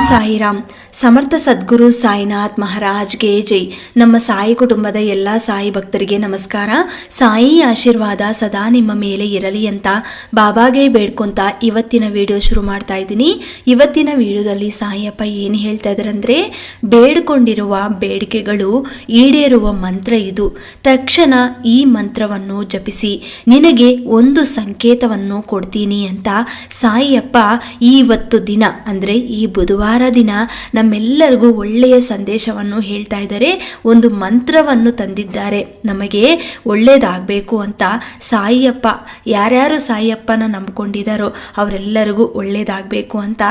ಸಾಯಿರಾಮ್. ಸಮರ್ಥ ಸದ್ಗುರು ಸಾಯಿನಾಥ್ ಮಹಾರಾಜ್ಗೆ ಜೈ. ನಮ್ಮ ಸಾಯಿ ಕುಟುಂಬದ ಎಲ್ಲ ಸಾಯಿ ಭಕ್ತರಿಗೆ ನಮಸ್ಕಾರ. ಸಾಯಿ ಆಶೀರ್ವಾದ ಸದಾ ನಿಮ್ಮ ಮೇಲೆ ಇರಲಿ ಅಂತ ಬಾಬಾಗೆ ಬೇಡ್ಕೊಂತ ಇವತ್ತಿನ ವಿಡಿಯೋ ಶುರು ಮಾಡ್ತಾ ಇದ್ದೀನಿ. ಇವತ್ತಿನ ವಿಡಿಯೋದಲ್ಲಿ ಸಾಯಿಯಪ್ಪ ಏನು ಹೇಳ್ತಾ ಇದ್ದಾರೆ ಅಂದರೆ, ಬೇಡ್ಕೊಂಡಿರುವ ಬೇಡಿಕೆಗಳು ಈಡೇರುವ ಮಂತ್ರ ಇದು. ತಕ್ಷಣ ಈ ಮಂತ್ರವನ್ನು ಜಪಿಸಿ, ನಿನಗೆ ಒಂದು ಸಂಕೇತವನ್ನು ಕೊಡ್ತೀನಿ ಅಂತ ಸಾಯಿಯಪ್ಪ ಇವತ್ತು ದಿನ ಅಂದರೆ ಈ ಬುಧವಾರ ದಿನ ನಮ್ಮೆಲ್ಲರಿಗೂ ಒಳ್ಳೆಯ ಸಂದೇಶವನ್ನು ಹೇಳ್ತಾ ಇದ್ದಾರೆ. ಒಂದು ಮಂತ್ರವನ್ನು ತಂದಿದ್ದಾರೆ. ನಮಗೆ ಒಳ್ಳೆಯದಾಗಬೇಕು ಅಂತ ಸಾಯಿಯಪ್ಪ, ಯಾರ್ಯಾರು ಸಾಯಿಯಪ್ಪನ ನಂಬಿಕೊಂಡಿದ್ದಾರೋ ಅವರೆಲ್ಲರಿಗೂ ಒಳ್ಳೆಯದಾಗಬೇಕು ಅಂತ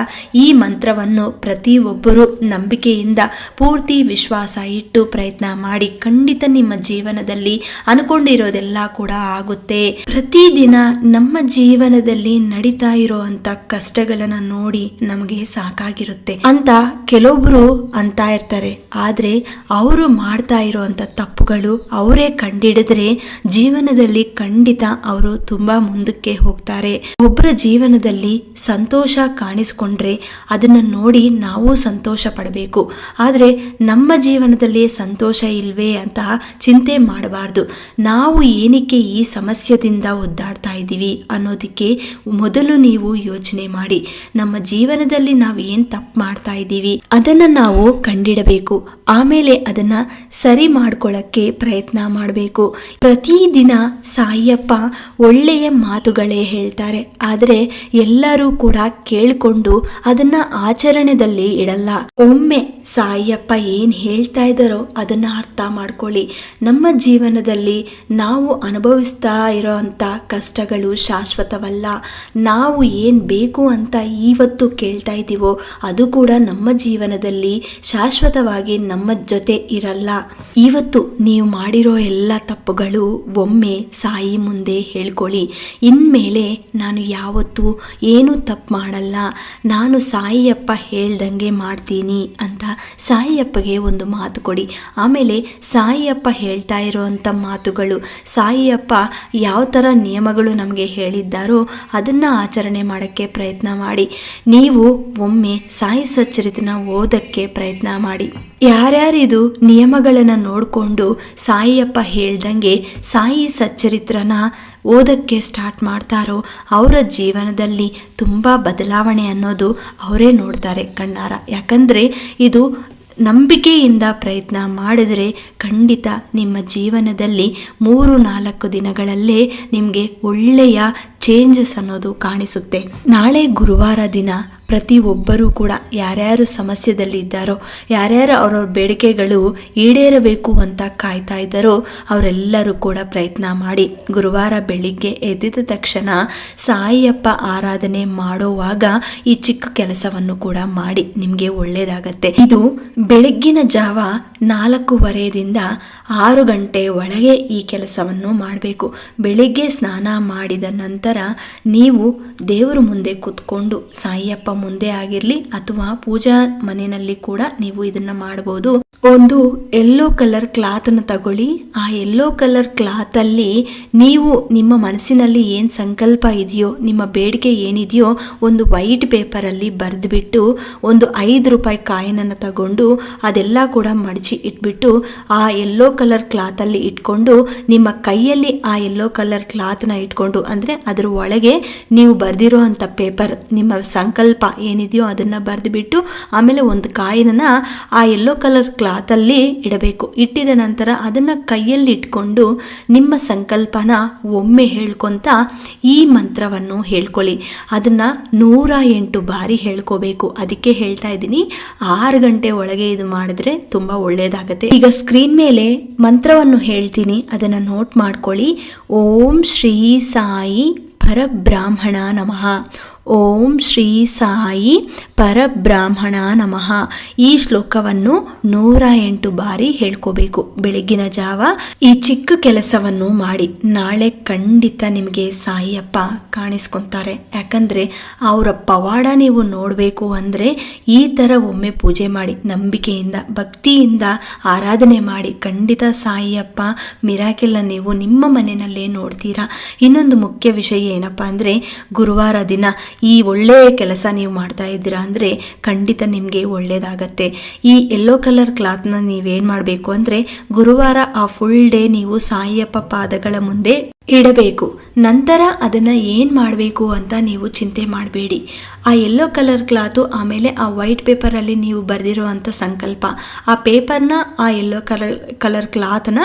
ಈ ಮಂತ್ರವನ್ನು ಪ್ರತಿಯೊಬ್ಬರು ನಂಬಿಕೆಯಿಂದ ಪೂರ್ತಿ ವಿಶ್ವಾಸ ಇಟ್ಟು ಪ್ರಯತ್ನ ಮಾಡಿ, ಖಂಡಿತ ನಿಮ್ಮ ಜೀವನದಲ್ಲಿ ಅನ್ಕೊಂಡಿರೋದೆಲ್ಲ ಕೂಡ ಆಗುತ್ತೆ. ಪ್ರತಿದಿನ ನಮ್ಮ ಜೀವನದಲ್ಲಿ ನಡೀತಾ ಇರೋಂಥ ಕಷ್ಟಗಳನ್ನ ನೋಡಿ ನಮಗೆ ಸಾಕಾಗಿರುತ್ತೆ ಅಂತ ಕೆಲವೊಬ್ರು ಅಂತ ಇರ್ತಾರೆ. ಆದ್ರೆ ಅವರು ಮಾಡ್ತಾ ಇರುವಂತ ತಪ್ಪುಗಳು ಅವರೇ ಕಂಡಿಡಿದ್ರೆ ಜೀವನದಲ್ಲಿ ಖಂಡಿತ ಅವರು ತುಂಬಾ ಮುಂದಕ್ಕೆ ಹೋಗ್ತಾರೆ. ಒಬ್ಬರ ಜೀವನದಲ್ಲಿ ಸಂತೋಷ ಕಾಣಿಸ್ಕೊಂಡ್ರೆ ಅದನ್ನ ನೋಡಿ ನಾವು ಸಂತೋಷ ಪಡಬೇಕು. ಆದ್ರೆ ನಮ್ಮ ಜೀವನದಲ್ಲಿ ಸಂತೋಷ ಇಲ್ವೇ ಅಂತ ಚಿಂತೆ ಮಾಡಬಾರ್ದು. ನಾವು ಏನಕ್ಕೆ ಈ ಸಮಸ್ಯೆದಿಂದ ಒದ್ದಾಡ್ತಾ ಇದ್ದೀವಿ ಅನ್ನೋದಕ್ಕೆ ಮೊದಲು ನೀವು ಯೋಚನೆ ಮಾಡಿ. ನಮ್ಮ ಜೀವನದಲ್ಲಿ ನಾವು ಏನ್ ತಪ್ಪು ಮಾಡ್ತಾ ಇದ್ದೀವಿ ಅದನ್ನ ನಾವು ಕಂಡಿಡಬೇಕು. ಆಮೇಲೆ ಅದನ್ನ ಸರಿ ಮಾಡ್ಕೊಳ್ಳಕ್ಕೆ ಪ್ರಯತ್ನ ಮಾಡಬೇಕು. ಪ್ರತಿದಿನ ಸಾಯಿಯಪ್ಪ ಒಳ್ಳೆಯ ಮಾತುಗಳೇ ಹೇಳ್ತಾರೆ. ಆದರೆ ಎಲ್ಲರೂ ಕೂಡ ಕೇಳಿಕೊಂಡು ಅದನ್ನ ಆಚರಣೆಯಲ್ಲಿ ಇಡಲ್ಲ. ಒಮ್ಮೆ ಸಾಯಿಯಪ್ಪ ಏನ್ ಹೇಳ್ತಾ ಇದ್ದಾರೋ ಅದನ್ನ ಅರ್ಥ ಮಾಡ್ಕೊಳ್ಳಿ. ನಮ್ಮ ಜೀವನದಲ್ಲಿ ನಾವು ಅನುಭವಿಸ್ತಾ ಇರೋಂಥ ಕಷ್ಟಗಳು ಶಾಶ್ವತವಲ್ಲ. ನಾವು ಏನ್ ಬೇಕು ಅಂತ ಇವತ್ತು ಕೇಳ್ತಾ ಇದ್ದೀವೋ ಅದು ಕೂಡ ನಮ್ಮ ಜೀವನದಲ್ಲಿ ಶಾಶ್ವತವಾಗಿ ನಮ್ಮ ಜೊತೆ ಇರಲ್ಲ. ಇವತ್ತು ನೀವು ಮಾಡಿರೋ ಎಲ್ಲ ತಪ್ಪುಗಳು ಒಮ್ಮೆ ಸಾಯಿ ಮುಂದೆ ಹೇಳ್ಕೊಳ್ಳಿ. ಇನ್ಮೇಲೆ ನಾನು ಯಾವತ್ತೂ ಏನು ತಪ್ಪು ಮಾಡಲ್ಲ, ನಾನು ಸಾಯಿಯಪ್ಪ ಹೇಳ್ದಂಗೆ ಮಾಡ್ತೀನಿ ಅಂತ ಸಾಯಿಯಪ್ಪಗೆ ಒಂದು ಮಾತು ಕೊಡಿ. ಆಮೇಲೆ ಸಾಯಿಯಪ್ಪ ಹೇಳ್ತಾ ಇರೋವಂಥ ಮಾತುಗಳು, ಸಾಯಿಯಪ್ಪ ಯಾವ ಥರ ನಿಯಮಗಳು ನಮಗೆ ಹೇಳಿದ್ದಾರೋ ಅದನ್ನ ಆಚರಣೆ ಮಾಡೋಕ್ಕೆ ಪ್ರಯತ್ನ ಮಾಡಿ. ನೀವು ಒಮ್ಮೆ ಸಾಯಿ ಸಚ್ಚರಿತನ ಓದಕ್ಕೆ ಪ್ರಯತ್ನ ಮಾಡಿ. ಯಾರ್ಯಾರಿದು ನಿಯಮಗಳನ್ನು ನೋಡಿಕೊಂಡು ಸಾಯಿಯಪ್ಪ ಹೇಳ್ದಂಗೆ ಸಾಯಿ ಸಚ್ಚರಿತ್ರನ ಓದಕ್ಕೆ ಸ್ಟಾರ್ಟ್ ಮಾಡ್ತಾರೋ ಅವರ ಜೀವನದಲ್ಲಿ ತುಂಬ ಬದಲಾವಣೆ ಅನ್ನೋದು ಅವರೇ ನೋಡ್ತಾರೆ ಕಣ್ಣಾರ. ಯಾಕಂದರೆ ಇದು ನಂಬಿಕೆಯಿಂದ ಪ್ರಯತ್ನ ಮಾಡಿದರೆ ಖಂಡಿತ ನಿಮ್ಮ ಜೀವನದಲ್ಲಿ 3-4 ದಿನಗಳಲ್ಲೇ ನಿಮಗೆ ಒಳ್ಳೆಯ ಚೇಂಜಸ್ ಅನ್ನೋದು ಕಾಣಿಸುತ್ತೆ. ನಾಳೆ ಗುರುವಾರ ದಿನ ಪ್ರತಿಯೊಬ್ಬರೂ ಕೂಡ ಯಾರ್ಯಾರು ಸಮಸ್ಯೆದಲ್ಲಿ ಇದ್ದಾರೋ, ಯಾರ್ಯಾರು ಅವ್ರವ್ರ ಬೇಡಿಕೆಗಳು ಈಡೇರಬೇಕು ಅಂತ ಕಾಯ್ತಾ ಇದ್ದಾರೋ ಅವರೆಲ್ಲರೂ ಕೂಡ ಪ್ರಯತ್ನ ಮಾಡಿ. ಗುರುವಾರ ಬೆಳಿಗ್ಗೆ ಎದ್ದಿದ ತಕ್ಷಣ ಸಾಯಿಯಪ್ಪ ಆರಾಧನೆ ಮಾಡೋವಾಗ ಈ ಚಿಕ್ಕ ಕೆಲಸವನ್ನು ಕೂಡ ಮಾಡಿ, ನಿಮಗೆ ಒಳ್ಳೆಯದಾಗತ್ತೆ. ಇದು ಬೆಳಗ್ಗಿನ ಜಾವ 4:15ರಿಂದ 6 ಗಂಟೆ ಒಳಗೆ ಈ ಕೆಲಸವನ್ನು ಮಾಡಬೇಕು. ಬೆಳಿಗ್ಗೆ ಸ್ನಾನ ಮಾಡಿದ ನಂತರ ನೀವು ದೇವರ ಮುಂದೆ ಕೂತ್ಕೊಂಡು, ಸಾಯಿಯಪ್ಪ ಮುಂದೆ ಆಗಿರಲಿ ಅಥವಾ ಪೂಜಾ ಮನೆಯಲ್ಲಿ ಕೂಡ ನೀವು ಇದನ್ನ ಮಾಡಬಹುದು. ಒಂದು ಯೆಲ್ಲೋ ಕಲರ್ ಕ್ಲಾತ್ ಅನ್ನು ತಗೊಳ್ಳಿ. ಆ ಯೆಲ್ಲೋ ಕಲರ್ ಕ್ಲಾತ್ ಅಲ್ಲಿ ನೀವು ನಿಮ್ಮ ಮನಸ್ಸಿನಲ್ಲಿ ಏನ್ ಸಂಕಲ್ಪ ಇದೆಯೋ, ನಿಮ್ಮ ಬೇಡಿಕೆ ಏನಿದೆಯೋ ಒಂದು ವೈಟ್ ಪೇಪರ್ ಅಲ್ಲಿ ಬರೆದ್ಬಿಟ್ಟು ಒಂದು 5 ರೂಪಾಯಿ ಕಾಯಿನ್ ಅನ್ನು ತಗೊಂಡು ಅದೆಲ್ಲ ಕೂಡ ಮಡಚಿ ಇಟ್ಬಿಟ್ಟು ಆ ಯೆಲ್ಲೋ ಕಲರ್ ಕ್ಲಾತ್ ಅಲ್ಲಿ ಇಟ್ಕೊಂಡು ನಿಮ್ಮ ಕೈಯಲ್ಲಿ ಆ ಯೆಲ್ಲೋ ಕಲರ್ ಕ್ಲಾತ್ ನ ಇಟ್ಕೊಂಡು, ಅಂದ್ರೆ ಅದರ ಒಳಗೆ ನೀವು ಬರ್ದಿರೋ ಅಂತ ಪೇಪರ್, ನಿಮ್ಮ ಸಂಕಲ್ಪ ಏನಿದೆಯೋ ಅದನ್ನ ಬರೆದ್ಬಿಟ್ಟು ಆಮೇಲೆ ಒಂದು ಕಾಯಿನನ್ನ ಆ ಯೆಲ್ಲೋ ಕಲರ್ ಕ್ಲಾತ್ ಅಲ್ಲಿ ಇಡಬೇಕು. ಇಟ್ಟಿದ ನಂತರ ಅದನ್ನ ಕೈಯಲ್ಲಿ ಇಟ್ಕೊಂಡು ನಿಮ್ಮ ಸಂಕಲ್ಪನ ಒಮ್ಮೆ ಹೇಳ್ಕೊಂತ ಈ ಮಂತ್ರವನ್ನು ಹೇಳ್ಕೊಳ್ಳಿ. ಅದನ್ನ 108 ಬಾರಿ ಹೇಳ್ಕೋಬೇಕು. ಅದಕ್ಕೆ ಹೇಳ್ತಾ ಇದ್ದೀನಿ 6 ಗಂಟೆ ಒಳಗೆ ಇದು ಮಾಡಿದ್ರೆ ತುಂಬಾ ಒಳ್ಳೆಯದಾಗತ್ತೆ. ಈಗ ಸ್ಕ್ರೀನ್ ಮೇಲೆ ಮಂತ್ರವನ್ನು ಹೇಳ್ತೀನಿ, ಅದನ್ನ ನೋಟ್ ಮಾಡ್ಕೊಳ್ಳಿ. ಓಂ ಶ್ರೀ ಸಾಯಿ ಪರಬ್ರಾಹ್ಮಣ ನಮಃ. ಓಂ ಶ್ರೀ ಸಾಯಿ ಪರಬ್ರಾಹ್ಮಣ ನಮಃ. ಈ ಶ್ಲೋಕವನ್ನು 108 ಬಾರಿ ಹೇಳ್ಕೋಬೇಕು ಬೆಳಗಿನ ಜಾವ. ಈ ಚಿಕ್ಕ ಕೆಲಸವನ್ನು ಮಾಡಿ. ನಾಳೆ ಖಂಡಿತ ನಿಮಗೆ ಸಾಯಿಯಪ್ಪ ಕಾಣಿಸ್ಕೊಂತಾರೆ. ಯಾಕಂದ್ರೆ ಅವರ ಪವಾಡ ನೀವು ನೋಡಬೇಕು ಅಂದ್ರೆ ಈ ತರ ಒಮ್ಮೆ ಪೂಜೆ ಮಾಡಿ, ನಂಬಿಕೆಯಿಂದ ಭಕ್ತಿಯಿಂದ ಆರಾಧನೆ ಮಾಡಿ. ಖಂಡಿತ ಸಾಯಿಯಪ್ಪ ಮಿರಾಕಲ್ ನೀವು ನಿಮ್ಮ ಮನೆಯಲ್ಲೇ ನೋಡ್ತೀರಾ. ಇನ್ನೊಂದು ಮುಖ್ಯ ವಿಷಯ ಏನಪ್ಪಾ ಅಂದ್ರೆ, ಗುರುವಾರ ದಿನ ಈ ಒಳ್ಳೆಯ ಕೆಲಸ ನೀವು ಮಾಡ್ತಾ ಇದ್ದೀರಾ ಅಂದರೆ ಖಂಡಿತ ನಿಮಗೆ ಒಳ್ಳೆಯದಾಗತ್ತೆ. ಈ ಯೆಲ್ಲೋ ಕಲರ್ ಕ್ಲಾತ್ನ ನೀವೇನು ಮಾಡಬೇಕು ಅಂದರೆ ಗುರುವಾರ ಆ ಫುಲ್ ಡೇ ನೀವು ಸಾಯಿಯಪ್ಪ ಪಾದಗಳ ಮುಂದೆ ಇಡಬೇಕು. ನಂತರ ಅದನ್ನು ಏನು ಮಾಡಬೇಕು ಅಂತ ನೀವು ಚಿಂತೆ ಮಾಡಬೇಡಿ. ಆ ಯೆಲ್ಲೋ ಕಲರ್ ಕ್ಲಾತು ಆಮೇಲೆ ಆ ವೈಟ್ ಪೇಪರಲ್ಲಿ ನೀವು ಬರೆದಿರುವಂಥ ಸಂಕಲ್ಪ, ಆ ಪೇಪರ್ನ ಆ ಯೆಲ್ಲೋ ಕಲರ್ ಕ್ಲಾತ್ನ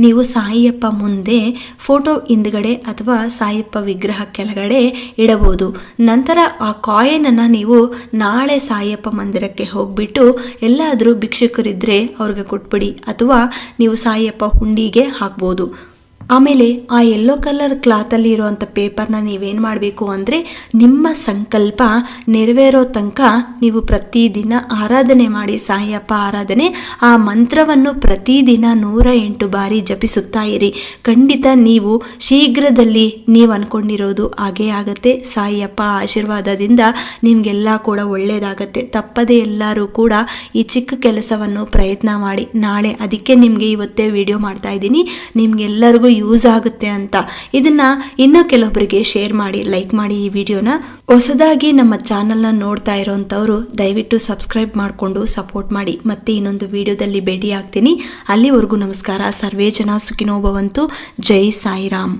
ನೀವು ಸಾಯಿಯಪ್ಪ ಮುಂದೆ ಫೋಟೋ ಹಿಂದ್ಗಡೆ ಅಥವಾ ಸಾಯಿಯಪ್ಪ ವಿಗ್ರಹ ಕೆಳಗಡೆ ಇಡಬಹುದು. ನಂತರ ಆ ಕಾಯಿನನ್ನು ನೀವು ನಾಳೆ ಸಾಯಿಯಪ್ಪ ಮಂದಿರಕ್ಕೆ ಹೋಗ್ಬಿಟ್ಟು ಎಲ್ಲಾದರೂ ಭಿಕ್ಷುಕರಿದ್ದರೆ ಅವ್ರಿಗೆ ಕೊಟ್ಬಿಡಿ, ಅಥವಾ ನೀವು ಸಾಯಿಯಪ್ಪ ಹುಂಡಿಗೆ ಹಾಕ್ಬೋದು. ಆಮೇಲೆ ಆ ಯೆಲ್ಲೋ ಕಲರ್ ಕ್ಲಾತಲ್ಲಿ ಇರುವಂಥ ಪೇಪರ್ನ ನೀವೇನು ಮಾಡಬೇಕು ಅಂದರೆ ನಿಮ್ಮ ಸಂಕಲ್ಪ ನೆರವೇರೋ ತನಕ ನೀವು ಪ್ರತಿದಿನ ಆರಾಧನೆ ಮಾಡಿ. ಸಾಯಿಯಪ್ಪ ಆರಾಧನೆ, ಆ ಮಂತ್ರವನ್ನು ಪ್ರತಿದಿನ 108 ಬಾರಿ ಜಪಿಸುತ್ತಾ ಇರಿ. ಖಂಡಿತ ನೀವು ಶೀಘ್ರದಲ್ಲಿ ನೀವು ಅಂದ್ಕೊಂಡಿರೋದು ಹಾಗೇ ಆಗುತ್ತೆ. ಸಾಯಿಯಪ್ಪ ಆಶೀರ್ವಾದದಿಂದ ನಿಮಗೆಲ್ಲ ಕೂಡ ಒಳ್ಳೆಯದಾಗತ್ತೆ. ತಪ್ಪದೆ ಎಲ್ಲರೂ ಕೂಡ ಈ ಚಿಕ್ಕ ಕೆಲಸವನ್ನು ಪ್ರಯತ್ನ ಮಾಡಿ. ನಾಳೆ ಅದಕ್ಕೆ ನಿಮಗೆ ಇವತ್ತೇ ವಿಡಿಯೋ ಮಾಡ್ತಾ ಇದ್ದೀನಿ, ನಿಮಗೆಲ್ಲರಿಗೂ ಯೂಸ್ ಆಗುತ್ತೆ ಅಂತ. ಇದನ್ನ ಇನ್ನೂ ಕೆಲವೊಬ್ಬರಿಗೆ ಶೇರ್ ಮಾಡಿ, ಲೈಕ್ ಮಾಡಿ ಈ ವಿಡಿಯೋನ. ಹೊಸದಾಗಿ ನಮ್ಮ ಚಾನಲ್ನ ನೋಡ್ತಾ ಇರೋಂಥವ್ರು ದಯವಿಟ್ಟು ಸಬ್ಸ್ಕ್ರೈಬ್ ಮಾಡಿಕೊಂಡು ಸಪೋರ್ಟ್ ಮಾಡಿ. ಮತ್ತೆ ಇನ್ನೊಂದು ವಿಡಿಯೋದಲ್ಲಿ ಭೇಟಿ ಆಗ್ತೀನಿ. ಅಲ್ಲಿವರೆಗೂ ನಮಸ್ಕಾರ. ಸರ್ವೇ ಜನ ಸುಖಿನೋ ಭವಂತು. ಜೈ ಸಾಯಿರಾಮ್.